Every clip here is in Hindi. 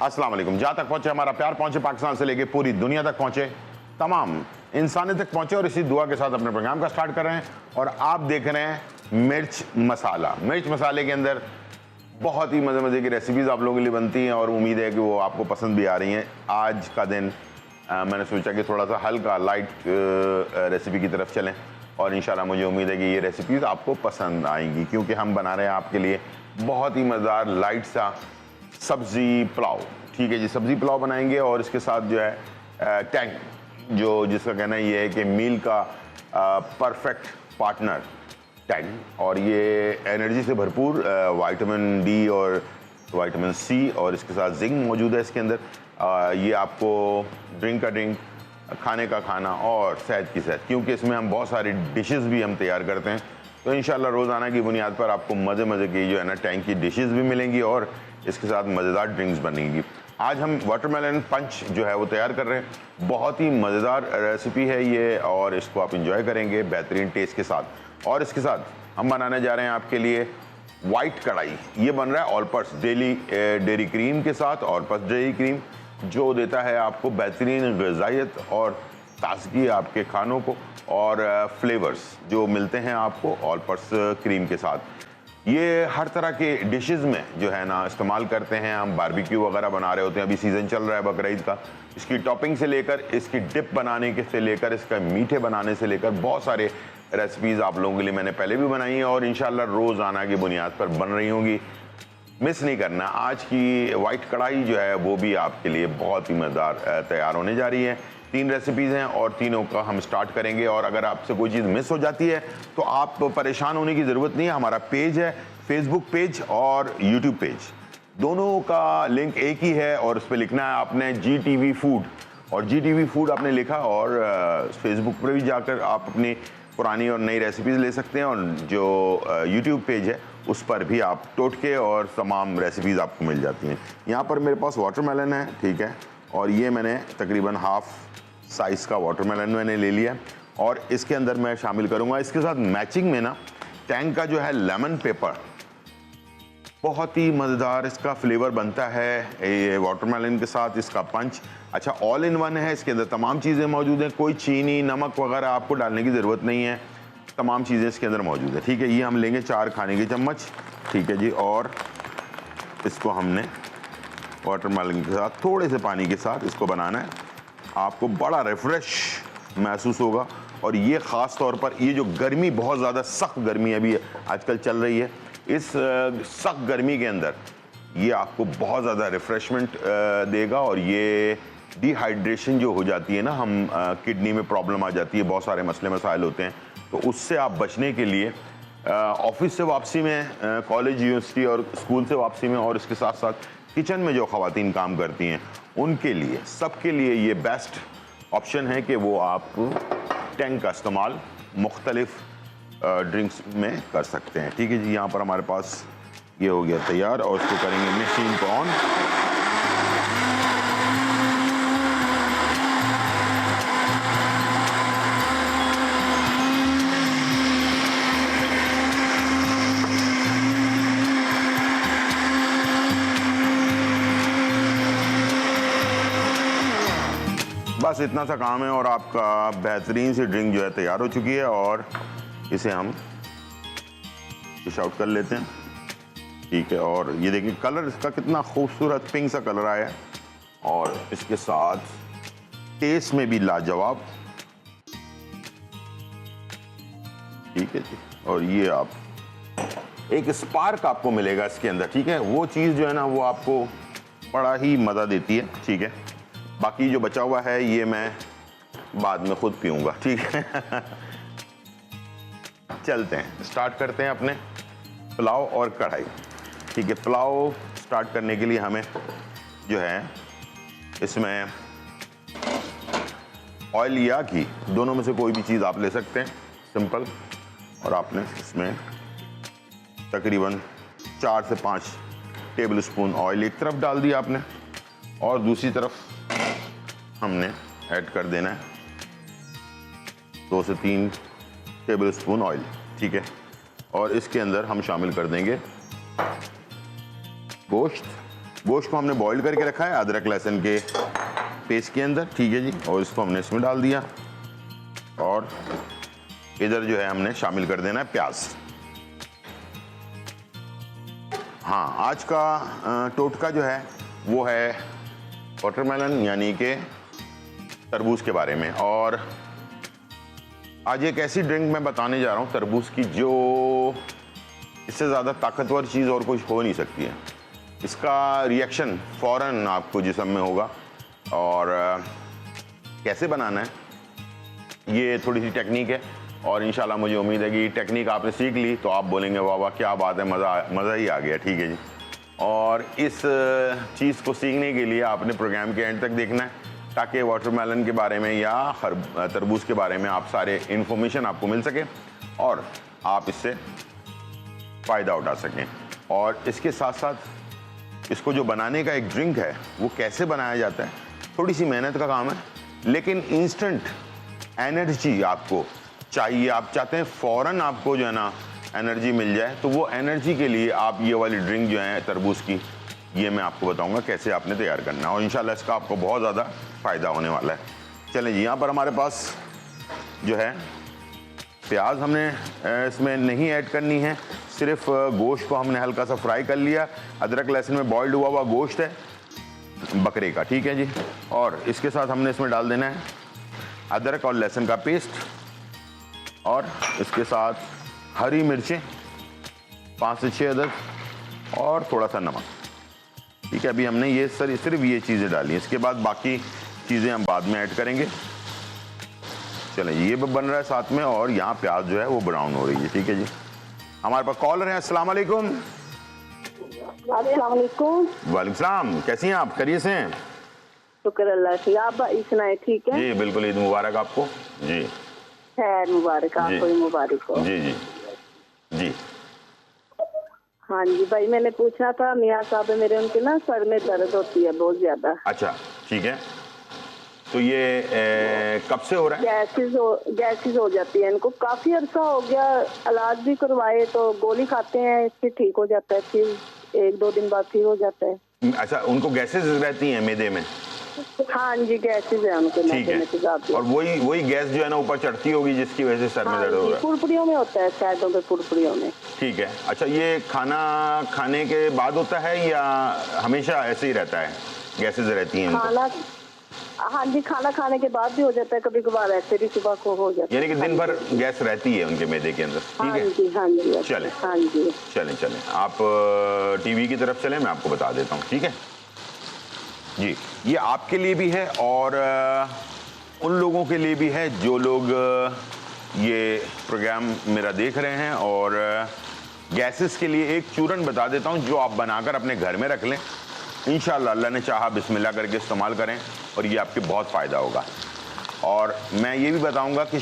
अस्सलाम वालेकुम। जहाँ तक पहुँचे हमारा प्यार, पहुँचे पाकिस्तान से लेके पूरी दुनिया तक पहुँचे, तमाम इंसानियत तक पहुँचे, और इसी दुआ के साथ अपने प्रोग्राम का स्टार्ट कर रहे हैं। और आप देख रहे हैं मिर्च मसाला। मिर्च मसाले के अंदर बहुत ही मज़े की रेसिपीज़ आप लोगों के लिए बनती हैं और उम्मीद है कि वो आपको पसंद भी आ रही हैं। आज का दिन मैंने सोचा कि थोड़ा सा हल्का लाइट रेसिपी की तरफ चलें, और इंशाल्लाह मुझे उम्मीद है कि ये रेसिपीज़ आपको पसंद आएंगी, क्योंकि हम बना रहे हैं आपके लिए बहुत ही मज़ेदार लाइट सा सब्ज़ी पुलाव। ठीक है जी, सब्ज़ी पुलाव बनाएंगे और इसके साथ जो है टैंक, जो जिसका कहना ये है कि मील का परफेक्ट पार्टनर टैंक, और ये एनर्जी से भरपूर विटामिन डी और विटामिन सी और इसके साथ जिंक मौजूद है इसके अंदर। ये आपको ड्रिंक का ड्रिंक, खाने का खाना और सेहत की सेहत, क्योंकि इसमें हम बहुत सारी डिशेस भी हम तैयार करते हैं। तो इंशाल्लाह रोज़ाना की बुनियाद पर आपको मज़े की जो है ना टैंक की डिशेस भी मिलेंगी और इसके साथ मज़ेदार ड्रिंक्स बनेंगी। आज हम वाटरमेलन पंच जो है वो तैयार कर रहे हैं। बहुत ही मज़ेदार रेसिपी है ये, और इसको आप इंजॉय करेंगे बेहतरीन टेस्ट के साथ। और इसके साथ हम बनाने जा रहे हैं आपके लिए वाइट कढ़ाई। ये बन रहा है ऑल पर्पस डेयरी क्रीम के साथ। ऑल पर्पस डेयरी क्रीम जो देता है आपको बेहतरीन ग़िज़ाइयत और ताज़गी आपके खानों को, और फ्लेवर्स जो मिलते हैं आपको ऑल पर्पस क्रीम के साथ। ये हर तरह के डिशेस में जो है ना इस्तेमाल करते हैं। हम बारबेक्यू वगैरह बना रहे होते हैं, अभी सीज़न चल रहा है बकरीद का। इसकी टॉपिंग से लेकर, इसकी डिप बनाने के से लेकर, इसका मीठे बनाने से लेकर बहुत सारे रेसिपीज़ आप लोगों के लिए मैंने पहले भी बनाई हैं और इंशाल्लाह रोज़ाना की बुनियाद पर बन रही होंगी। मिस नहीं करना। आज की वाइट कढ़ाई जो है वो भी आपके लिए बहुत ही मज़ेदार तैयार होने जा रही है। 3 रेसिपीज़ हैं और तीनों का हम स्टार्ट करेंगे। और अगर आपसे कोई चीज़ मिस हो जाती है तो आप परेशान होने की ज़रूरत नहीं है। हमारा पेज है, फेसबुक पेज और यूट्यूब पेज, दोनों का लिंक एक ही है, और उस पर लिखना है आपने GTV फूड, और GTV फूड आपने लिखा, और फेसबुक पर भी जाकर आप अपनी पुरानी और नई रेसिपीज़ ले सकते हैं, और जो यूट्यूब पेज है उस पर भी आप टोटके और तमाम रेसिपीज़ आपको मिल जाती हैं। यहाँ पर मेरे पास वाटरमेलन है, ठीक है, और ये मैंने तकरीबन हाफ साइज़ का वाटरमेलन मैंने ले लिया, और इसके अंदर मैं शामिल करूँगा इसके साथ मैचिंग में ना टैंक का जो है लेमन पेपर। बहुत ही मज़ेदार इसका फ्लेवर बनता है ये वाटरमेलन के साथ, इसका पंच। अच्छा, ऑल इन वन है, इसके अंदर तमाम चीज़ें मौजूद हैं, कोई चीनी नमक वगैरह आपको डालने की ज़रूरत नहीं है, तमाम चीज़ें इसके अंदर मौजूद है। ठीक है, ये हम लेंगे 4 खाने के चम्मच, ठीक है जी, और इसको हमने वाटरमेलन के साथ थोड़े से पानी के साथ इसको बनाना है। आपको बड़ा रिफ्रेश महसूस होगा, और ये ख़ास तौर पर ये जो गर्मी, बहुत ज़्यादा सख्त गर्मी अभी आजकल चल रही है, इस सख्त गर्मी के अंदर ये आपको बहुत ज़्यादा रिफ़्रेशमेंट देगा। और ये डिहाइड्रेशन जो हो जाती है ना, हम किडनी में प्रॉब्लम आ जाती है, बहुत सारे मसले मसाइल होते हैं, तो उससे आप बचने के लिए ऑफिस से वापसी में, कॉलेज यूनिवर्सिटी और स्कूल से वापसी में, और इसके साथ साथ किचन में जो ख़वातीन काम करती हैं उनके लिए, सबके लिए ये बेस्ट ऑप्शन है कि वो आप टैंक का इस्तेमाल मुख्तलिफ ड्रिंक्स में कर सकते हैं। ठीक है जी, यहाँ पर हमारे पास ये हो गया तैयार, और इसको करेंगे मशीन को ऑन। बस इतना सा काम है और आपका बेहतरीन सी ड्रिंक जो है तैयार हो चुकी है, और इसे हम डिश आउट कर लेते हैं। ठीक है, और ये देखिए कलर इसका कितना खूबसूरत पिंक सा कलर आया है, और इसके साथ टेस्ट में भी लाजवाब। ठीक है जी, और ये आप एक स्पार्क आपको मिलेगा इसके अंदर। ठीक है, वो चीज़ जो है ना वो आपको बड़ा ही मज़ा देती है। ठीक है, बाकी जो बचा हुआ है ये मैं बाद में खुद पीऊँगा। ठीक है चलते हैं, स्टार्ट करते हैं अपने पुलाव और कढ़ाई। ठीक है, पुलाव स्टार्ट करने के लिए हमें जो है इसमें ऑयल या घी, दोनों में से कोई भी चीज़ आप ले सकते हैं, सिंपल। और आपने इसमें तकरीबन 4 से 5 टेबल स्पून ऑयल एक तरफ डाल दिया आपने, और दूसरी तरफ हमने ऐड कर देना है 2 से 3 टेबल स्पून ऑयल। ठीक है, और इसके अंदर हम शामिल कर देंगे गोश्त, गोश्त को हमने बॉईल करके रखा है अदरक लहसुन के पेस्ट के अंदर, ठीक है जी। और इसको हमने इसमें डाल दिया और इधर जो है हमने शामिल कर देना है प्याज। हाँ, आज का टोटका जो है वो है वाटरमेलन यानी कि तरबूज के बारे में। और आज एक ऐसी ड्रिंक मैं बताने जा रहा हूँ तरबूज की, जो इससे ज़्यादा ताकतवर चीज़ और कुछ हो नहीं सकती है। इसका रिएक्शन फ़ौरन आपको जिस्म में होगा। और कैसे बनाना है ये थोड़ी सी टेक्निक है, और इंशाल्लाह मुझे उम्मीद है कि टेक्निक आपने सीख ली तो आप बोलेंगे वाह वाह क्या बात है, मज़ा ही आ गया, ठीक है जी। और इस चीज़ को सीखने के लिए आपने प्रोग्राम के एंड तक देखना है, ताकि वाटरमेलन के बारे में या तरबूज के बारे में आप सारे इन्फॉर्मेशन आपको मिल सके और आप इससे फ़ायदा उठा सकें। और इसके साथ साथ इसको जो बनाने का एक ड्रिंक है वो कैसे बनाया जाता है, थोड़ी सी मेहनत का काम है, लेकिन इंस्टेंट एनर्जी आपको चाहिए। आप चाहते हैं फ़ौरन आपको जो है ना एनर्जी मिल जाए, तो वो एनर्जी के लिए आप ये वाली ड्रिंक जो है तरबूज की, ये मैं आपको बताऊंगा कैसे आपने तैयार करना है, और इंशाल्लाह इसका आपको बहुत ज़्यादा फ़ायदा होने वाला है। चलें जी, यहाँ पर हमारे पास जो है प्याज हमने इसमें नहीं ऐड करनी है, सिर्फ गोश्त को हमने हल्का सा फ्राई कर लिया। अदरक लहसुन में बॉइल्ड हुआ हुआ गोश्त है बकरे का, ठीक है जी। और इसके साथ हमने इसमें डाल देना है अदरक और लहसुन का पेस्ट, और इसके साथ हरी मिर्चें 5 से 6 अदद और थोड़ा सा नमक, ठीक है। अभी हमने ये सिर्फ ये चीज़ें डाली, इसके बाद बाकी चीज़ें हम बाद में ऐड करेंगे। चलें, ये बन रहा है साथ में, और यहाँ प्याज जो है वो ब्राउन हो रही है, ठीक है जी। हमारे पास कॉलर है। अस्सलाम वालेकुम। अस्सलाम वालेकुम। वालेकुम सलाम, कैसी हैं आप? खैरियत से हैं? शुक्र अल्लाह की। आप सुनाए, ठीक है जी बिल्कुल। ईद मुबारक आपको। जी खैर मुबारक, आपको भी मुबारक हो। जी जी जी। हाँ जी भाई, मैंने पूछना था, मियाँ साहब मेरे, उनके ना सर में दर्द होती है बहुत ज्यादा। अच्छा ठीक है, तो ये कब से हो रहा है? गैसेस हो जाती है इनको, काफी अरसा हो गया। इलाज भी करवाए तो गोली खाते हैं, इससे ठीक हो जाता है, फिर 1-2 दिन बाद फिर हो जाता है। अच्छा, उनको गैसेस रहती हैं मैदे में? हाँ जी, गैसेस है उनके मैदे में। और वही गैस जो है ना ऊपर चढ़ती होगी, जिसकी वजह से सर में दर्द हो रहा है। पुड़पुड़ियों में होता है, साइडों पे पुड़पुड़ियों में। ठीक है। अच्छा, ये खाना खाने के बाद होता है या हमेशा ऐसे ही रहता है, गैसेस रहती हैं? खाना, हाँ जी, खाना खाने के बाद भी हो जाता है, कभी कभार ऐसे भी सुबह को हो जाता है। यानी कि दिन भर गैस रहती है उनके मैदे के अंदर, ठीक है? हाँ जी। चलें, हाँ जी, चलें आप टीवी की तरफ चलें, मैं आपको बता देता हूँ, ठीक है जी। ये आपके लिए भी है और उन लोगों के लिए भी है जो लोग ये प्रोग्राम मेरा देख रहे हैं। और गैसेस के लिए एक चूरन बता देता हूँ जो आप बनाकर अपने घर में रख लें, इंशाअल्लाह अल्लाह ने चाहा बिस्मिल्लाह करके इस्तेमाल करें और ये आपके बहुत फ़ायदा होगा। और मैं ये भी बताऊँगा कि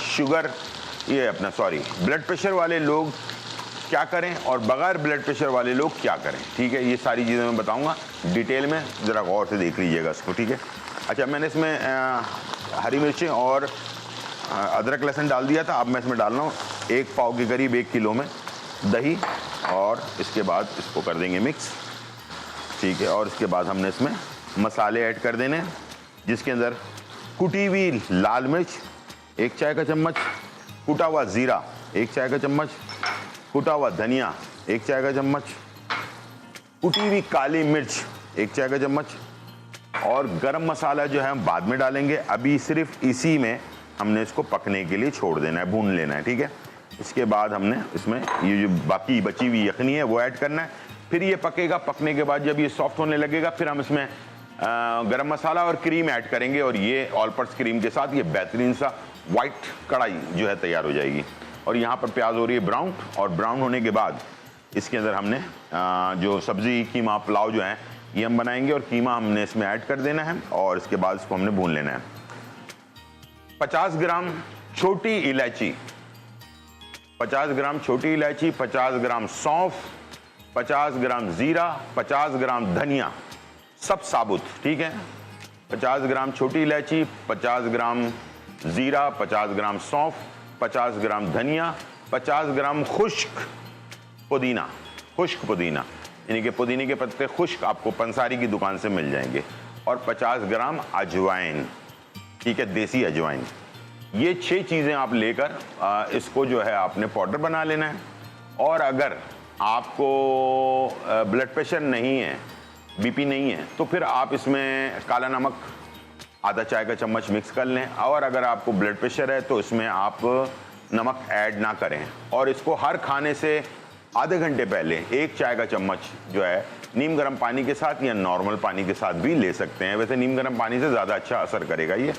ब्लड प्रेशर वाले लोग क्या करें और बगैर ब्लड प्रेशर वाले लोग क्या करें, ठीक है? ये सारी चीज़ें मैं बताऊंगा डिटेल में, ज़रा गौर से देख लीजिएगा इसको, ठीक है? अच्छा, मैंने इसमें हरी मिर्चें और अदरक लहसुन डाल दिया था। अब मैं इसमें डाल रहा हूँ 1 पाव के करीब 1 किलो में दही, और इसके बाद इसको कर देंगे मिक्स, ठीक है? और इसके बाद हमने इसमें मसाले ऐड कर देने, जिसके अंदर कुटी हुई लाल मिर्च 1 चाय का चम्मच, कुटा हुआ ज़ीरा 1 चाय का चम्मच, कुटा हुआ धनिया 1 चाय का चम्मच, कुटी हुई काली मिर्च 1 चाय का चम्मच, और गरम मसाला जो है हम बाद में डालेंगे। अभी सिर्फ इसी में हमने इसको पकने के लिए छोड़ देना है, भून लेना है, ठीक है? इसके बाद हमने इसमें ये जो बाकी बची हुई यखनी है वो ऐड करना है। फिर ये पकेगा, पकने के बाद जब ये सॉफ्ट होने लगेगा, फिर हम इसमें गरम मसाला और क्रीम ऐड करेंगे, और ये ऑल पर्पस क्रीम के साथ ये बेहतरीन सा वाइट कढ़ाई जो है तैयार हो जाएगी। और यहाँ पर प्याज हो रही है ब्राउन, और ब्राउन होने के बाद इसके अंदर हमने जो सब्ज़ी कीमा पुलाव जो है ये हम बनाएंगे, और कीमा हमने इसमें ऐड कर देना है, और इसके बाद इसको हमने भून लेना है। 50 ग्राम छोटी इलायची, 50 ग्राम छोटी इलायची, 50 ग्राम सौंफ, 50 ग्राम ज़ीरा, 50 ग्राम धनिया, सब साबुत, ठीक है? 50 ग्राम छोटी इलायची, 50 ग्राम ज़ीरा, 50 ग्राम सौंफ, 50 ग्राम धनिया, 50 ग्राम खुश्क पुदीना, यानी कि पुदीने के पत्ते खुश्क आपको पंसारी की दुकान से मिल जाएंगे, और 50 ग्राम अजवाइन, ठीक है, देसी अजवाइन। ये 6 चीज़ें आप लेकर इसको जो है आपने पाउडर बना लेना है। और अगर आपको ब्लड प्रेशर नहीं है, बीपी नहीं है, तो फिर आप इसमें काला नमक आधा चाय का चम्मच मिक्स कर लें। और अगर आपको ब्लड प्रेशर है तो इसमें आप नमक ऐड ना करें। और इसको हर खाने से आधे घंटे पहले 1 चाय का चम्मच जो है नीम गर्म पानी के साथ या नॉर्मल पानी के साथ भी ले सकते हैं। वैसे नीम गर्म पानी से ज़्यादा अच्छा असर करेगा ये।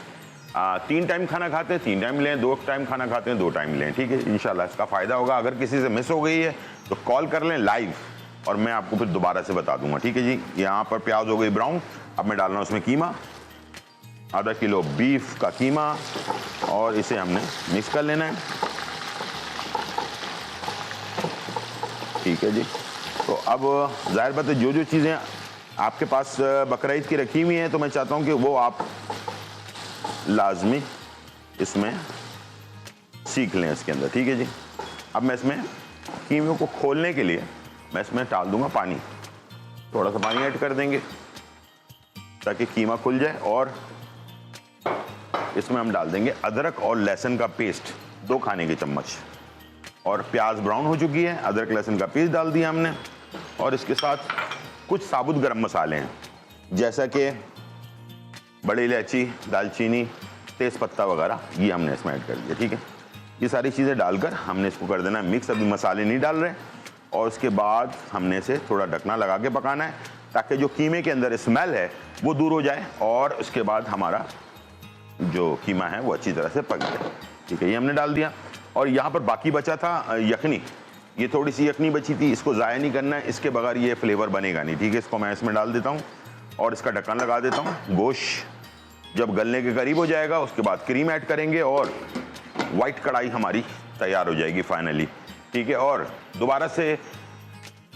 3 टाइम खाना खाते हैं 3 टाइम लें, 2 टाइम खाना खाते हैं 2 टाइम लें, ठीक है। इंशाल्लाह इसका फ़ायदा होगा। अगर किसी से मिस हो गई है तो कॉल कर लें लाइव, और मैं आपको फिर दोबारा से बता दूंगा, ठीक है जी। यहाँ पर प्याज हो गई ब्राउन। अब मैं डालना उसमें कीमा, आधा किलो बीफ का कीमा, और इसे हमने मिक्स कर लेना है, ठीक है जी। तो अब जाहिर बात है जो जो चीज़ें आपके पास बकरीद की रखी हुई हैं तो मैं चाहता हूँ कि वो आप लाजमी इसमें सीख लें इसके अंदर, ठीक है जी। अब मैं इसमें कीमे को खोलने के लिए मैं इसमें डाल दूंगा पानी, थोड़ा सा पानी ऐड कर देंगे ताकि कीमा खुल जाए। और इसमें हम डाल देंगे अदरक और लहसुन का पेस्ट 2 खाने के चम्मच, और प्याज ब्राउन हो चुकी है, अदरक लहसुन का पेस्ट डाल दिया हमने। और इसके साथ कुछ साबुत गरम मसाले हैं, जैसा कि बड़ी इलायची, दालचीनी, तेज़पत्ता वगैरह, ये हमने इसमें ऐड कर दिया, ठीक है। ये सारी चीज़ें डालकर हमने इसको कर देना है मिक्स। अभी मसाले नहीं डाल रहे। और उसके बाद हमने इसे थोड़ा ढकना लगा के पकाना है ताकि जो कीमे के अंदर स्मेल है वो दूर हो जाए, और उसके बाद हमारा जो कीमा है वो अच्छी तरह से पक जाए, ठीक है। ये हमने डाल दिया। और यहाँ पर बाकी बचा था यखनी, ये थोड़ी सी यखनी बची थी, इसको ज़ाया नहीं करना है, इसके बगैर ये फ्लेवर बनेगा नहीं, ठीक है। इसको मैं इसमें डाल देता हूँ और इसका ढक्कन लगा देता हूँ। गोश्त जब गलने के करीब हो जाएगा उसके बाद क्रीम ऐड करेंगे और वाइट कढ़ाई हमारी तैयार हो जाएगी फाइनली, ठीक है। और दोबारा से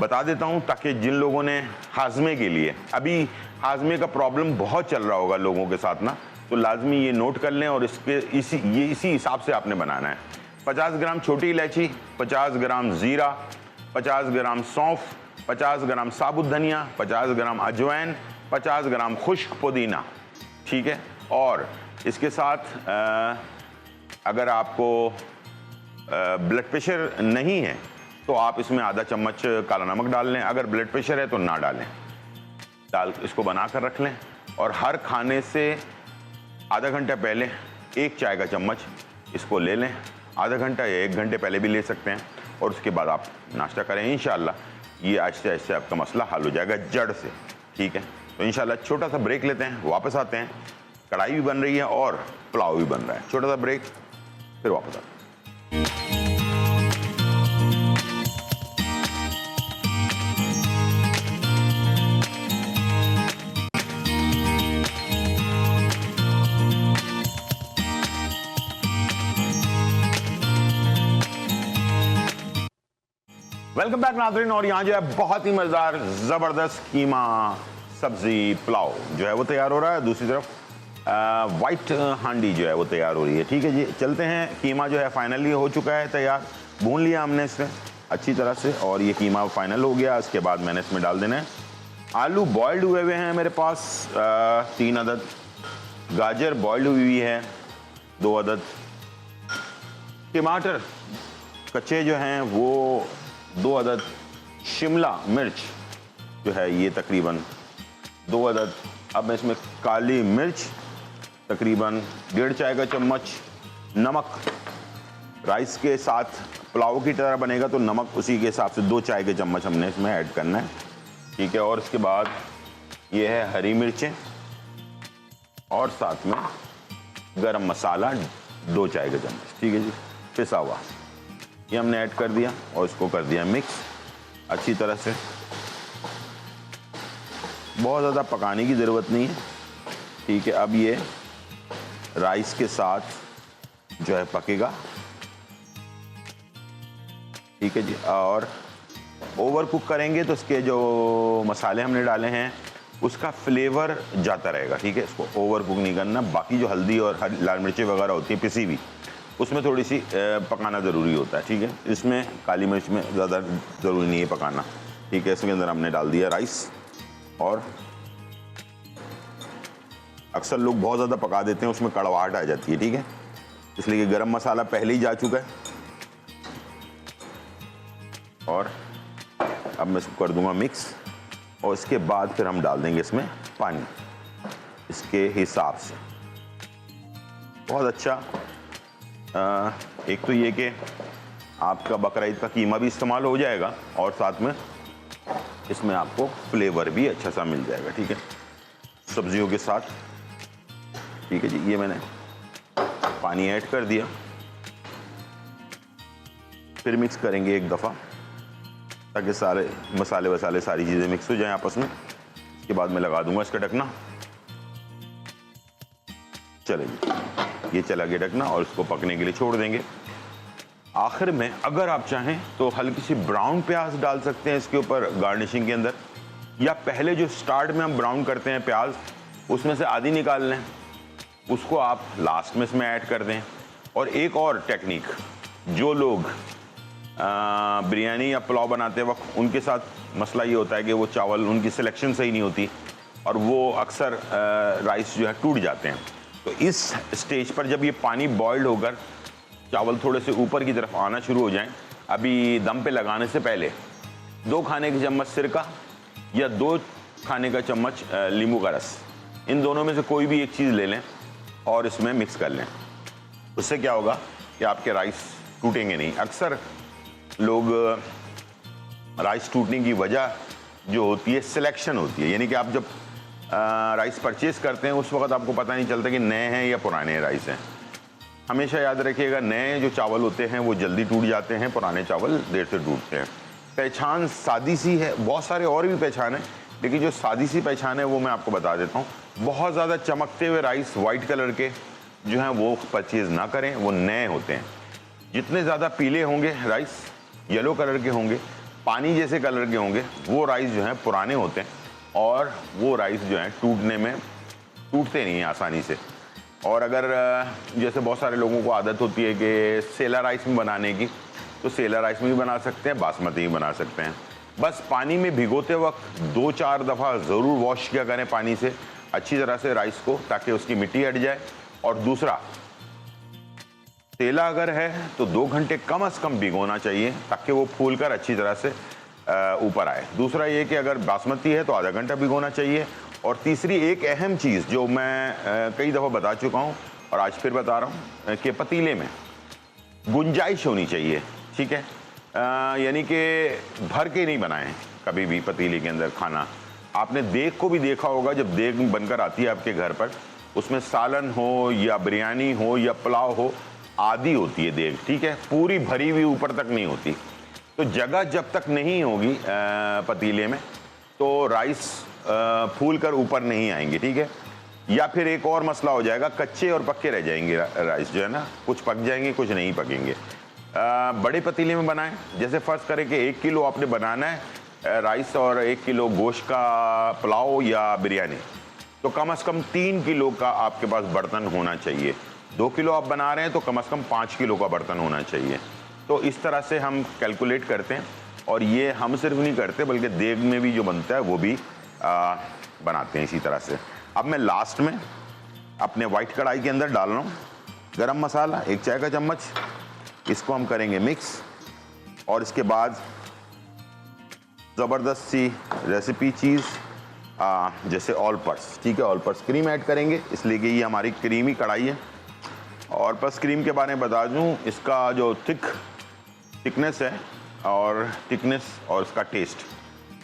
बता देता हूँ ताकि जिन लोगों ने हाजमे के लिए, अभी हाजमे का प्रॉब्लम बहुत चल रहा होगा लोगों के साथ ना, तो लाजमी ये नोट कर लें और इसी हिसाब से आपने बनाना है। 50 ग्राम छोटी इलायची, 50 ग्राम ज़ीरा, 50 ग्राम सौंफ, 50 ग्राम साबुत धनिया, 50 ग्राम अजवाइन, 50 ग्राम खुश्क पुदीना, ठीक है। और इसके साथ अगर आपको ब्लड प्रेशर नहीं है तो आप इसमें आधा चम्मच काला नमक डाल लें, अगर ब्लड प्रेशर है तो ना डालें। इसको बना कर रख लें और हर खाने से आधा घंटा पहले 1 चाय का चम्मच इसको ले लें। आधा घंटा या 1 घंटे पहले भी ले सकते हैं, और उसके बाद आप नाश्ता करें। इंशाल्लाह ये आहिस्ते आहिस्ते आपका मसला हल हो जाएगा जड़ से, ठीक है। तो इंशाल्लाह छोटा सा ब्रेक लेते हैं, वापस आते हैं। कढ़ाई भी बन रही है और पुलाव भी बन रहा है। छोटा सा ब्रेक, फिर वापस आते हैं। वेलकम बैक नाज़रीन। और यहाँ जो है बहुत ही मज़ेदार ज़बरदस्त कीमा सब्ज़ी पुलाव जो है वो तैयार हो रहा है। दूसरी तरफ वाइट हांडी जो है वो तैयार हो रही है, ठीक है जी। चलते हैं। कीमा जो है फाइनली हो चुका है तैयार, भून लिया हमने इसे अच्छी तरह से, और ये कीमा फाइनल हो गया। उसके बाद मैंने इसमें डाल देना है आलू बॉयल्ड हुए हुए हैं मेरे पास 3 अदद, गाजर बॉयल्ड हुई है 2 अदद, टमाटर कच्चे जो हैं वो 2 अदद, शिमला मिर्च जो है ये तकरीबन 2 अदद। अब मैं इसमें काली मिर्च तकरीबन 1.5 चाय का चम्मच, नमक राइस के साथ पुलाव की तरह बनेगा तो नमक उसी के हिसाब से 2 चाय के चम्मच हमने इसमें ऐड करना है, ठीक है। और इसके बाद ये है हरी मिर्चें और साथ में गरम मसाला 2 चाय के चम्मच, ठीक है जी, पिसा हुआ, ये हमने ऐड कर दिया और इसको कर दिया मिक्स अच्छी तरह से। बहुत ज़्यादा पकाने की ज़रूरत नहीं है, ठीक है। अब ये राइस के साथ जो है पकेगा, ठीक है जी। और ओवर कुक करेंगे तो इसके जो मसाले हमने डाले हैं उसका फ्लेवर जाता रहेगा, ठीक है। इसको ओवर कुक नहीं करना। बाकी जो हल्दी और लाल मिर्चें वगैरह होती हैं पिसी हुई, उसमें थोड़ी सी पकाना ज़रूरी होता है, ठीक है। इसमें काली मिर्च में ज़्यादा ज़रूरी नहीं है पकाना, ठीक है, इसके अंदर हमने डाल दिया राइस। और अक्सर लोग बहुत ज़्यादा पका देते हैं, उसमें कड़वाहट आ जाती है, ठीक है, इसलिए गरम मसाला पहले ही जा चुका है। और अब मैं इसको कर दूंगा मिक्स, और इसके बाद फिर हम डाल देंगे इसमें पानी इसके हिसाब से। बहुत अच्छा। एक तो ये कि आपका बकरा ईद का कीमा भी इस्तेमाल हो जाएगा और साथ में इसमें आपको फ्लेवर भी अच्छा सा मिल जाएगा, ठीक है, सब्जियों के साथ। ठीक है जी, ये मैंने पानी ऐड कर दिया, फिर मिक्स करेंगे एक दफ़ा ताकि सारे मसाले वसाले सारी चीज़ें मिक्स हो जाएं आपस में। इसके बाद मैं लगा दूंगा इसका ढकना। चलेगी, ये चला गया ढकना और इसको पकने के लिए छोड़ देंगे। आखिर में अगर आप चाहें तो हल्की सी ब्राउन प्याज डाल सकते हैं इसके ऊपर गार्निशिंग के अंदर, या पहले जो स्टार्ट में हम ब्राउन करते हैं प्याज, उसमें से आधी निकाल लें, उसको आप लास्ट में इसमें ऐड कर दें। और एक और टेक्निक, जो लोग बिरयानी या पुलाव बनाते वक्त उनके साथ मसला ये होता है कि वो चावल, उनकी सिलेक्शन सही नहीं होती और वो अक्सर राइस जो है टूट जाते हैं। तो इस स्टेज पर जब ये पानी बॉइल्ड होकर चावल थोड़े से ऊपर की तरफ आना शुरू हो जाएं, अभी दम पे लगाने से पहले 2 खाने के चम्मच सिरका या 2 खाने का चम्मच नींबू का रस, इन दोनों में से कोई भी एक चीज़ ले लें और इसमें मिक्स कर लें। उससे क्या होगा कि आपके राइस टूटेंगे नहीं। अक्सर लोग राइस टूटने की वजह जो होती है सिलेक्शन होती है, यानी कि आप जब राइस परचेज करते हैं उस वक्त आपको पता नहीं चलता कि नए हैं या पुराने राइस हैं। हमेशा याद रखिएगा, नए जो चावल होते हैं वो जल्दी टूट जाते हैं, पुराने चावल देर से टूटते हैं। पहचान सादी सी है, बहुत सारे और भी पहचान है, लेकिन जो सादी सी पहचान है वो मैं आपको बता देता हूँ। बहुत ज़्यादा चमकते हुए राइस वाइट कलर के जो हैं वो परचेज़ ना करें, वो नए होते हैं। जितने ज़्यादा पीले होंगे राइस, येलो कलर के होंगे, पानी जैसे कलर के होंगे, वो राइस जो हैं पुराने होते हैं और वो राइस जो हैं टूटते नहीं हैं आसानी से। और अगर जैसे बहुत सारे लोगों को आदत होती है कि सेला राइस में बनाने की, तो सेला राइस में भी बना सकते हैं, बासमती भी बना सकते हैं। बस पानी में भिगोते वक्त 2-4 दफ़ा ज़रूर वॉश किया करें पानी से अच्छी तरह से राइस को, ताकि उसकी मिट्टी हट जाए। और दूसरा, सेला अगर है तो 2 घंटे कम से कम भिगोना चाहिए ताकि वो फूल कर अच्छी तरह से ऊपर आए। दूसरा ये कि अगर बासमती है तो आधा घंटा भिगोना चाहिए। और तीसरी एक अहम चीज़ जो मैं कई दफ़ा बता चुका हूँ और आज फिर बता रहा हूँ कि पतीले में गुंजाइश होनी चाहिए, ठीक है, यानी कि भर के नहीं बनाएं कभी भी पतीले के अंदर खाना। आपने देग को भी देखा होगा, जब देग बनकर आती है आपके घर पर, उसमें सालन हो या बिरयानी हो या पुलाव हो, आधी होती है देग, ठीक है, पूरी भरी हुई ऊपर तक नहीं होती। तो जगह जब तक नहीं होगी पतीले में तो राइस फूल कर ऊपर नहीं आएंगे, ठीक है। या फिर एक और मसला हो जाएगा, कच्चे और पक्के रह जाएंगे राइस जो है ना, कुछ पक जाएंगे कुछ नहीं पकेंगे। बड़े पतीले में बनाएं। जैसे फ़र्ज़ करें कि 1 किलो आपने बनाना है राइस और 1 किलो गोश्त का पुलाव या बिरयानी, तो कम से कम 3 किलो का आपके पास बर्तन होना चाहिए। 2 किलो आप बना रहे हैं तो कम से कम 5 किलो का बर्तन होना चाहिए। तो इस तरह से हम कैलकुलेट करते हैं और ये हम सिर्फ नहीं करते बल्कि देग में भी जो बनता है वो भी बनाते हैं इसी तरह से। अब मैं लास्ट में अपने वाइट कढ़ाई के अंदर डाल रहा हूँ गरम मसाला 1 चाय का चम्मच, इसको हम करेंगे मिक्स। और इसके बाद ज़बरदस्त सी रेसिपी चीज़ जैसे ऑल पर्स, ठीक है, ऑल पर्स क्रीम ऐड करेंगे, इसलिए कि ये हमारी क्रीमी कढ़ाई है। ऑल पर्स क्रीम के बारे में बता दूँ, इसका जो थिकनेस है और थिकनेस और इसका टेस्ट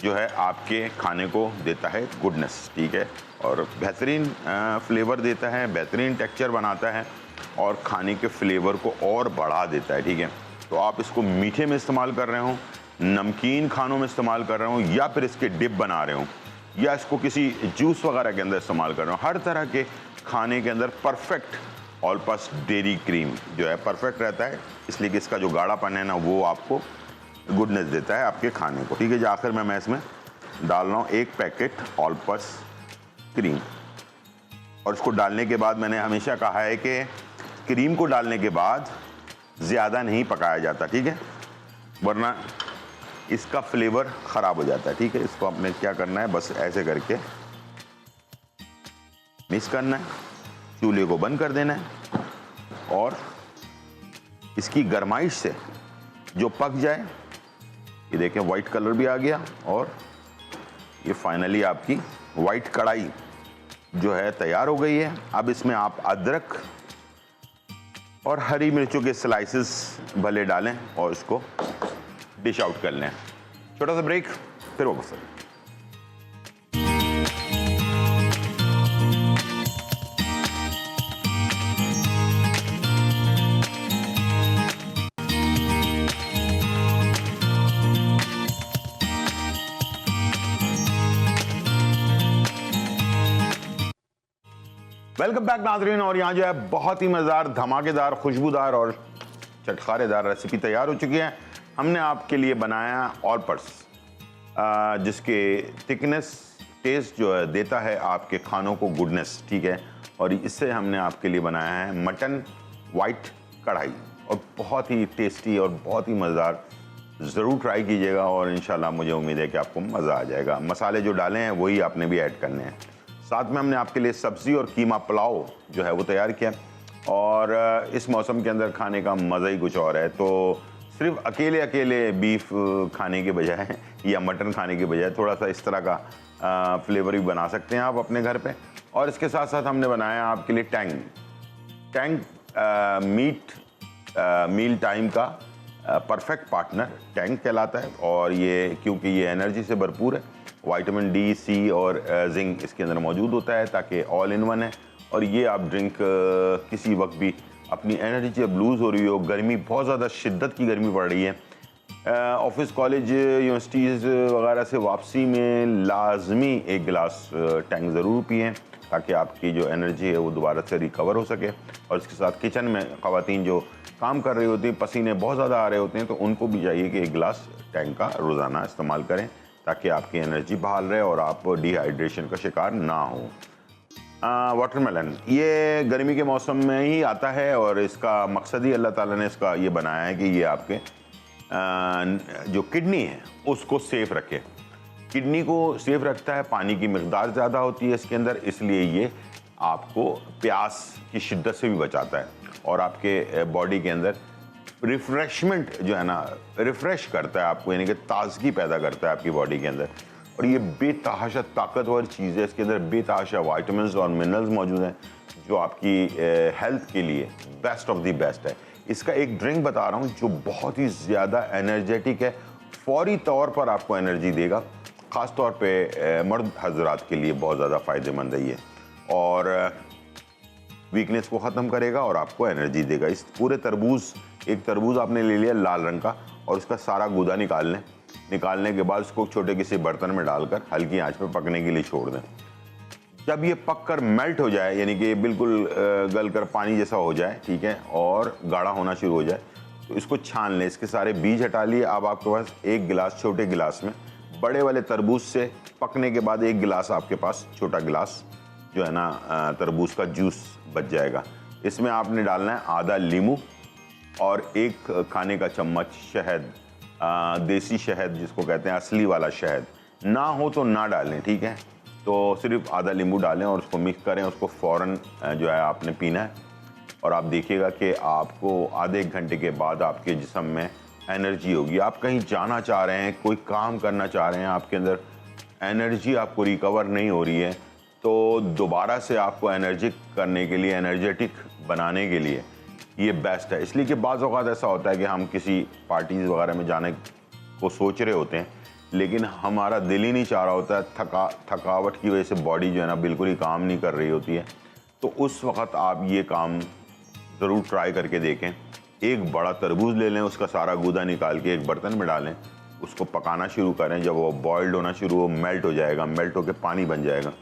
जो है आपके खाने को देता है गुडनेस, ठीक है, और बेहतरीन फ्लेवर देता है, बेहतरीन टेक्सचर बनाता है और खाने के फ्लेवर को और बढ़ा देता है, ठीक है। तो आप इसको मीठे में इस्तेमाल कर रहे हो, नमकीन खानों में इस्तेमाल कर रहे हो, या फिर इसके डिप बना रहे हो, या इसको किसी जूस वगैरह के अंदर इस्तेमाल कर रहे हो, हर तरह के खाने के अंदर perfect all purse dairy cream जो है परफेक्ट रहता है, इसलिए कि इसका जो गाढ़ापन है ना वो आपको गुडनेस देता है आपके खाने को, ठीक है जी। आखिर में मैं इसमें डाल रहा हूँ 1 पैकेट ऑल पर्स क्रीम। और इसको डालने के बाद मैंने हमेशा कहा है कि क्रीम को डालने के बाद ज़्यादा नहीं पकाया जाता, ठीक है, वरना इसका फ्लेवर ख़राब हो जाता है। ठीक है, इसको आपने क्या करना है, बस ऐसे करके मिक्स करना है, चूल्हे को बंद कर देना है और इसकी गरमाइश से जो पक जाए, ये देखें वाइट कलर भी आ गया और ये फाइनली आपकी वाइट कढ़ाई जो है तैयार हो गई है। अब इसमें आप अदरक और हरी मिर्चों के स्लाइसेस भले डालें और इसको डिश आउट कर लें। छोटा सा ब्रेक, फिर वापस। वेलकम बैक नाज़रीन। और यहाँ जो है बहुत ही मज़ेदार, धमाकेदार, खुशबूदार और चटखारेदार रेसिपी तैयार हो चुकी है। हमने आपके लिए बनाया ऑल पर्स, जिसके थिकनेस टेस्ट जो है देता है आपके खानों को गुडनेस। ठीक है, और इससे हमने आपके लिए बनाया है मटन वाइट कढ़ाई, और बहुत ही टेस्टी और बहुत ही मज़ेदार। ज़रूर ट्राई कीजिएगा और इंशाल्लाह मुझे उम्मीद है कि आपको मज़ा आ जाएगा। मसाले जो डाले हैं वही आपने भी ऐड करने हैं। साथ में हमने आपके लिए सब्ज़ी और कीमा पुलाव जो है वो तैयार किया, और इस मौसम के अंदर खाने का मज़ा ही कुछ और है। तो सिर्फ अकेले अकेले बीफ खाने के बजाय या मटन खाने के बजाय थोड़ा सा इस तरह का फ्लेवर भी बना सकते हैं आप अपने घर पे। और इसके साथ साथ हमने बनाया आपके लिए टैंग मील टाइम का परफेक्ट पार्टनर टैंग कहलाता है। और ये क्योंकि ये एनर्जी से भरपूर है, विटामिन डी, सी और जिंक इसके अंदर मौजूद होता है, ताकि ऑल इन वन है। और ये आप ड्रिंक किसी वक्त भी अपनी एनर्जी जब लूज़ हो रही हो, गर्मी बहुत ज़्यादा शिद्दत की गर्मी पड़ रही है, ऑफिस कॉलेज यूनिवर्सिटीज़ वगैरह से वापसी में लाजमी एक गिलास टैंग ज़रूर पिएँ, ताकि आपकी जो एनर्जी है वो दोबारा से रिकवर हो सके। और इसके साथ किचन में ख़वातीन जो काम कर रही होती हैं, पसीने बहुत ज़्यादा आ रहे होते हैं, तो उनको भी चाहिए कि एक गिलास टैंग का रोज़ाना इस्तेमाल करें, ताकि आपकी एनर्जी बहाल रहे और आप डिहाइड्रेशन का शिकार ना हो। वाटरमेलन ये गर्मी के मौसम में ही आता है, और इसका मकसद ही अल्लाह ताला ने इसका ये बनाया है कि ये आपके जो किडनी है उसको सेफ रखे। किडनी को सेफ रखता है, पानी की मिकदार ज़्यादा होती है इसके अंदर, इसलिए ये आपको प्यास की शिद्दत से भी बचाता है और आपके बॉडी के अंदर रिफ्रेशमेंट जो है ना, रिफ्रेश करता है आपको, यानी कि ताजगी पैदा करता है आपकी बॉडी के अंदर। और ये बेतहाशा ताकतवर चीज़ है, इसके अंदर बेतहाशा विटामिन्स और मिनरल्स मौजूद हैं जो आपकी हेल्थ के लिए बेस्ट ऑफ द बेस्ट है। इसका एक ड्रिंक बता रहा हूँ जो बहुत ही ज़्यादा एनर्जेटिक है, फौरी तौर पर आपको एनर्जी देगा, ख़ास तौर पे मर्द हजरात के लिए बहुत ज़्यादा फ़ायदेमंद है ये, और वीकनेस को ख़त्म करेगा और आपको एनर्जी देगा। इस पूरे एक तरबूज आपने ले लिया लाल रंग का, और उसका सारा गूदा निकालने के बाद उसको छोटे किसी बर्तन में डालकर हल्की आंच पे पकने के लिए छोड़ दें। जब ये पककर मेल्ट हो जाए, यानी कि बिल्कुल गलकर पानी जैसा हो जाए, ठीक है, और गाढ़ा होना शुरू हो जाए, तो इसको छान लें, इसके सारे बीज हटा लिए। अब आपके पास एक गिलास, छोटे गिलास में बड़े वाले तरबूज से पकने के बाद एक गिलास आपके पास, छोटा गिलास जो है ना तरबूज का जूस बच जाएगा। इसमें आपने डालना है आधा नींबू और एक खाने का चम्मच शहद, देसी शहद जिसको कहते हैं, असली वाला शहद। ना हो तो ना डालें, ठीक है, तो सिर्फ आधा नींबू डालें और उसको मिक्स करें। उसको फ़ौरन जो है आपने पीना है, और आप देखिएगा कि आपको आधे एक घंटे के बाद आपके जिस्म में एनर्जी होगी। आप कहीं जाना चाह रहे हैं, कोई काम करना चाह रहे हैं, आपके अंदर एनर्जी आपको रिकवर नहीं हो रही है, तो दोबारा से आपको एनर्जिक करने के लिए, एनर्जेटिक बनाने के लिए ये बेस्ट है। इसलिए कि बाज़ औक़ात ऐसा होता है कि हम किसी पार्टीज़ वगैरह में जाने को सोच रहे होते हैं, लेकिन हमारा दिल ही नहीं चाह रहा होता है, थकावट की वजह से बॉडी जो है ना बिल्कुल ही काम नहीं कर रही होती है। तो उस वक़्त आप ये काम ज़रूर ट्राई करके देखें। एक बड़ा तरबूज ले लें, उसका सारा गूदा निकाल के एक बर्तन में डालें, उसको पकाना शुरू करें। जब वो बॉइल्ड होना शुरू हो, मेल्ट हो जाएगा, मेल्ट होकर पानी बन जाएगा।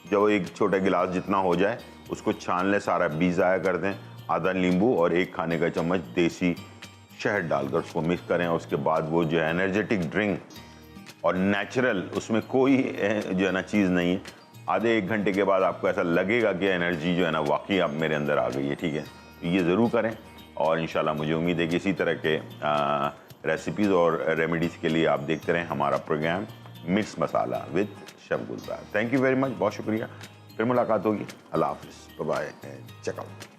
जब वो एक छोटा गिलास जितना हो जाए, उसको छान लें, सारा बीज ज़ाया कर दें, आधा नींबू और एक खाने का चम्मच देसी शहद डालकर उसको मिक्स करें। और उसके बाद वो जो है एनर्जेटिक ड्रिंक और नेचुरल, उसमें कोई जो है ना चीज़ नहीं है, आधे एक घंटे के बाद आपको ऐसा लगेगा कि एनर्जी जो है ना वाकई अब मेरे अंदर आ गई है, ठीक है। ये ज़रूर करें, और इंशाल्लाह मुझे उम्मीद है कि इसी तरह के रेसिपीज़ और रेमेडीज़ के लिए आप देखते रहें हमारा program Mirch Masala with chef Gulzar. Thank you very much, बहुत शुक्रिया। फिर मुलाकात होगी। अल्लाह हाफिज़, bye bye and check out.